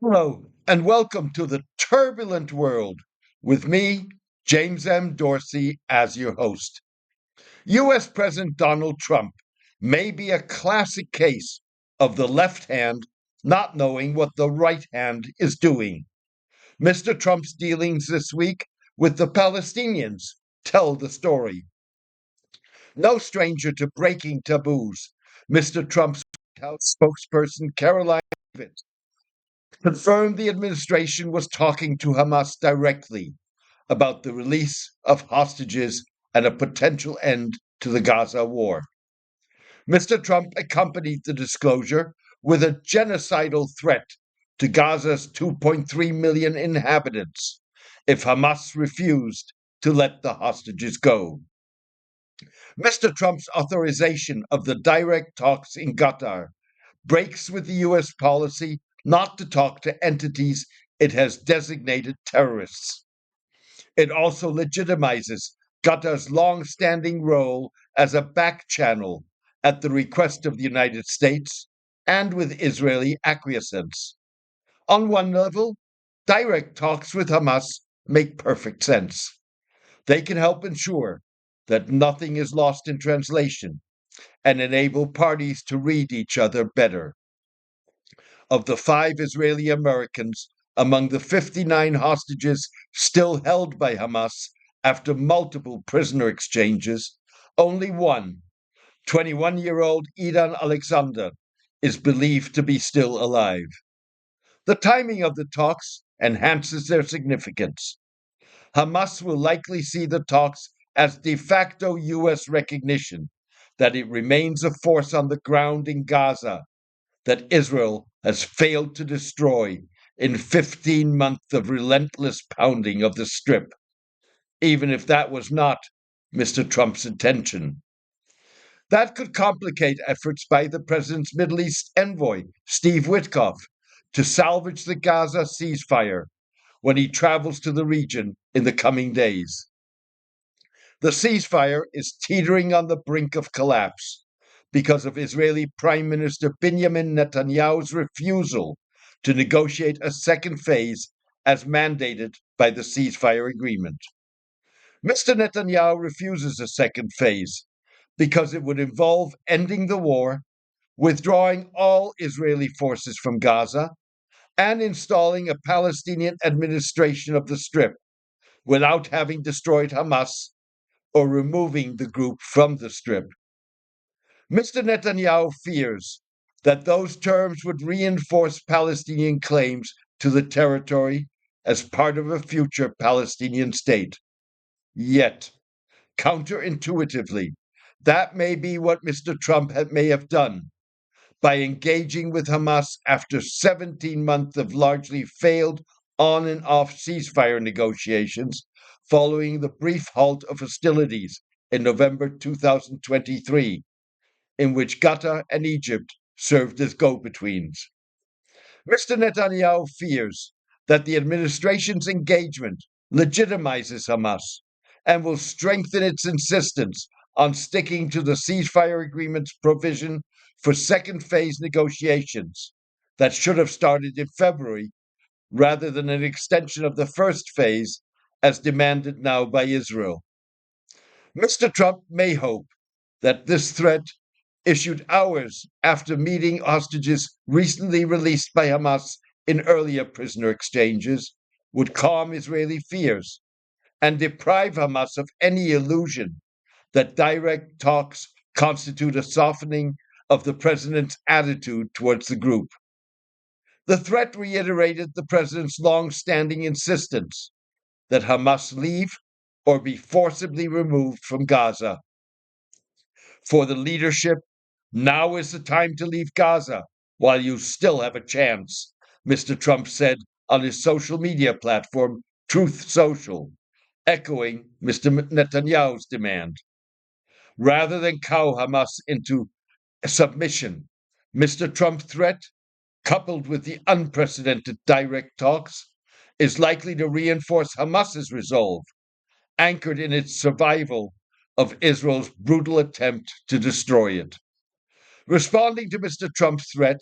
Hello, and welcome to the turbulent world with me, James M. Dorsey, as your host. U.S. President Donald Trump may be a classic case of the left hand not knowing what the right hand is doing. Mr. Trump's dealings this week with the Palestinians tell the story. No stranger to breaking taboos, Mr. Trump's White House spokesperson Caroline Leavitt confirmed the administration was talking to Hamas directly about the release of hostages and a potential end to the Gaza war. Mr. Trump accompanied the disclosure with a genocidal threat to Gaza's 2.3 million inhabitants if Hamas refused to let the hostages go. Mr. Trump's authorization of the direct talks in Qatar breaks with the U.S. policy not to talk to entities it has designated terrorists. It also legitimizes Qatar's long-standing role as a back channel at the request of the United States and with Israeli acquiescence. On one level, direct talks with Hamas make perfect sense. They can help ensure that nothing is lost in translation and enable parties to read each other better. Of the 5 Israeli Americans among the 59 hostages still held by Hamas after multiple prisoner exchanges, only one, 21-year-old Idan Alexander, is believed to be still alive. The timing of the talks enhances their significance. Hamas will likely see the talks as de facto U.S. recognition that it remains a force on the ground in Gaza that Israel has failed to destroy in 15 months of relentless pounding of the Strip, even if that was not Mr. Trump's intention. That could complicate efforts by the president's Middle East envoy, Steve Witkoff, to salvage the Gaza ceasefire when he travels to the region in the coming days. The ceasefire is teetering on the brink of collapse because of Israeli Prime Minister Benjamin Netanyahu's refusal to negotiate a second phase as mandated by the ceasefire agreement. Mr. Netanyahu refuses a second phase because it would involve ending the war, withdrawing all Israeli forces from Gaza, and installing a Palestinian administration of the Strip without having destroyed Hamas or removing the group from the Strip. Mr. Netanyahu fears that those terms would reinforce Palestinian claims to the territory as part of a future Palestinian state. Yet, counterintuitively, that may be what Mr. Trump may have done by engaging with Hamas after 17 months of largely failed on and off ceasefire negotiations following the brief halt of hostilities in November 2023, in which Qatar and Egypt served as go-betweens. Mr. Netanyahu fears that the administration's engagement legitimizes Hamas and will strengthen its insistence on sticking to the ceasefire agreement's provision for second phase negotiations that should have started in February rather than an extension of the first phase as demanded now by Israel. Mr. Trump may hope that this threat, issued hours after meeting hostages recently released by Hamas in earlier prisoner exchanges, would calm Israeli fears and deprive Hamas of any illusion that direct talks constitute a softening of the president's attitude towards the group. The threat reiterated the president's long-standing insistence that Hamas leave or be forcibly removed from Gaza. For the leadership, now is the time to leave Gaza while you still have a chance, Mr. Trump said on his social media platform, Truth Social, echoing Mr. Netanyahu's demand. Rather than cow Hamas into submission, Mr. Trump's threat, coupled with the unprecedented direct talks, is likely to reinforce Hamas's resolve, anchored in its survival of Israel's brutal attempt to destroy it. Responding to Mr. Trump's threat,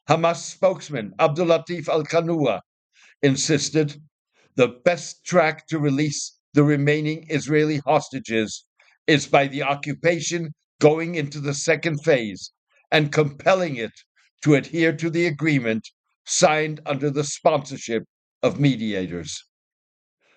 Hamas spokesman Abdulatif al-Qanoua insisted the best track to release the remaining Israeli hostages is by the occupation going into the second phase and compelling it to adhere to the agreement signed under the sponsorship of mediators.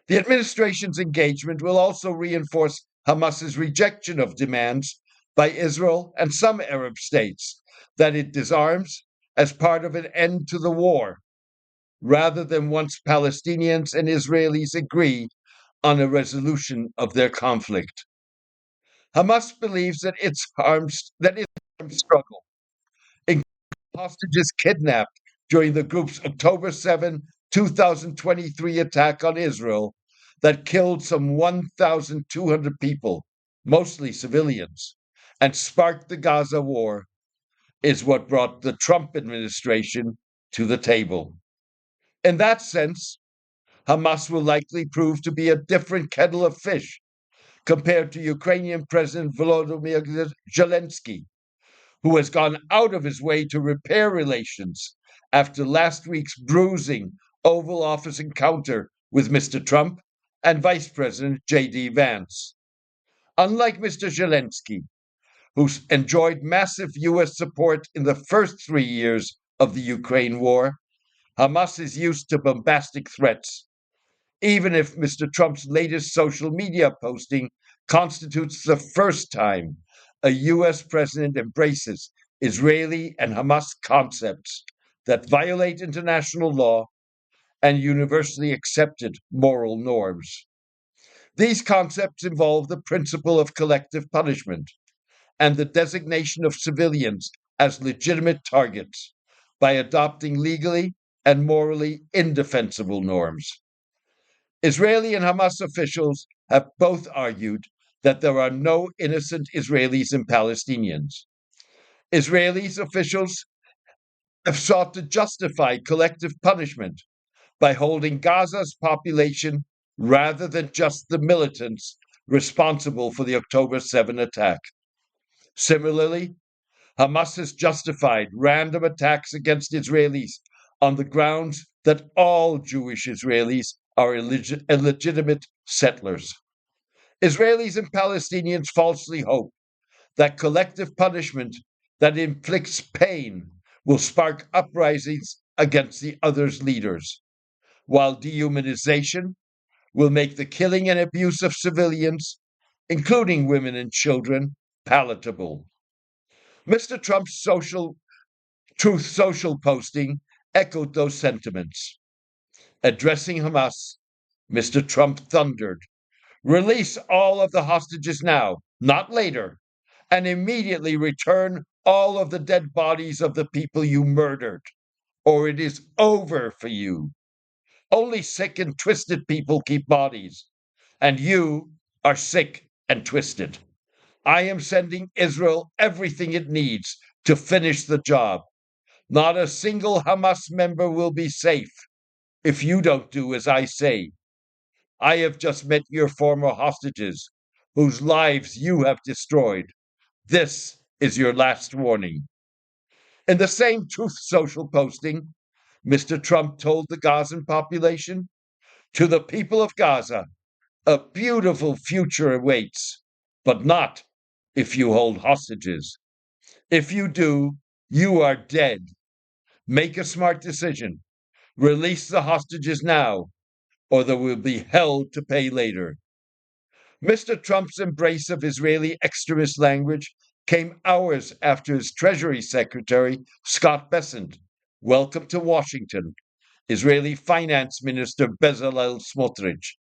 The administration's engagement will also reinforce Hamas's rejection of demands by Israel and some Arab states that it disarms as part of an end to the war, rather than once Palestinians and Israelis agree on a resolution of their conflict. Hamas believes that its armed struggle, including hostages kidnapped during the group's October 7, 2023 attack on Israel that killed some 1,200 people, mostly civilians, and sparked the Gaza war, is what brought the Trump administration to the table. In that sense, Hamas will likely prove to be a different kettle of fish compared to Ukrainian President Volodymyr Zelensky, who has gone out of his way to repair relations after last week's bruising Oval Office encounter with Mr. Trump and Vice President J.D. Vance. Unlike Mr. Zelensky, who enjoyed massive U.S. support in the first 3 years of the Ukraine war, Hamas is used to bombastic threats, even if Mr. Trump's latest social media posting constitutes the first time a U.S. president embraces Israeli and Hamas concepts that violate international law and universally accepted moral norms. These concepts involve the principle of collective punishment and the designation of civilians as legitimate targets by adopting legally and morally indefensible norms. Israeli and Hamas officials have both argued that there are no innocent Israelis and Palestinians. Israeli officials have sought to justify collective punishment by holding Gaza's population rather than just the militants responsible for the October 7 attack. Similarly, Hamas has justified random attacks against Israelis on the grounds that all Jewish Israelis are illegitimate settlers. Israelis and Palestinians falsely hope that collective punishment that inflicts pain will spark uprisings against the other's leaders, while dehumanization will make the killing and abuse of civilians, including women and children, palatable. Mr. Trump's Truth Social posting echoed those sentiments. Addressing Hamas, Mr. Trump thundered, "Release all of the hostages now, not later, and immediately return all of the dead bodies of the people you murdered, or it is over for you. Only sick and twisted people keep bodies, and you are sick and twisted. I am sending Israel everything it needs to finish the job. Not a single Hamas member will be safe if you don't do as I say. I have just met your former hostages, whose lives you have destroyed. This is your last warning." In the same Truth Social posting, Mr. Trump told the Gazan population, "To the people of Gaza, a beautiful future awaits, but not if you hold hostages. If you do, you are dead. Make a smart decision. Release the hostages now, or there will be hell to pay later." Mr. Trump's embrace of Israeli extremist language came hours after his Treasury Secretary, Scott Bessent, welcomed to Washington Israeli Finance Minister Bezalel Smotrich,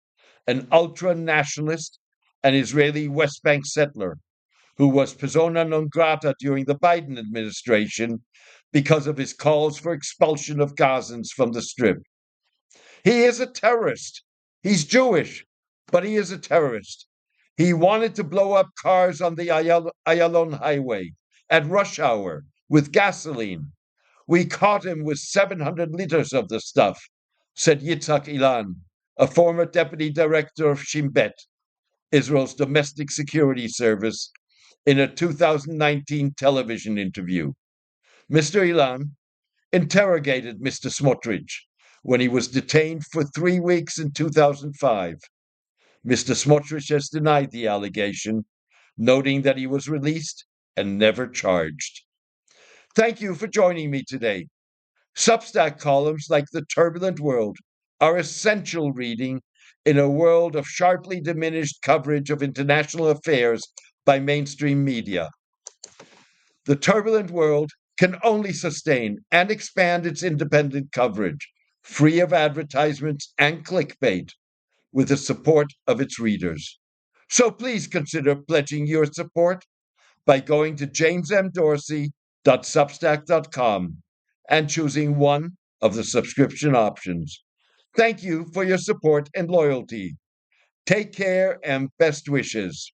an ultra-nationalist and Israeli West Bank settler who was persona non grata during the Biden administration because of his calls for expulsion of Gazans from the Strip. He is a terrorist. He's Jewish, but he is a terrorist. He wanted to blow up cars on the Ayalon Highway at rush hour with gasoline. We caught him with 700 liters of the stuff, said Yitzhak Ilan, a former deputy director of Shin Bet, Israel's domestic security service, in a 2019 television interview. Mr. Ilan, interrogated Mr. Smotrich when he was detained for 3 weeks in 2005. Mr. Smotrich has denied the allegation, noting that he was released and never charged. Thank you for joining me today. Substack columns like The Turbulent World are essential reading in a world of sharply diminished coverage of international affairs by mainstream media. The Turbulent World can only sustain and expand its independent coverage, free of advertisements and clickbait, with the support of its readers. So please consider pledging your support by going to jamesmdorsey.substack.com and choosing one of the subscription options. Thank you for your support and loyalty. Take care and best wishes.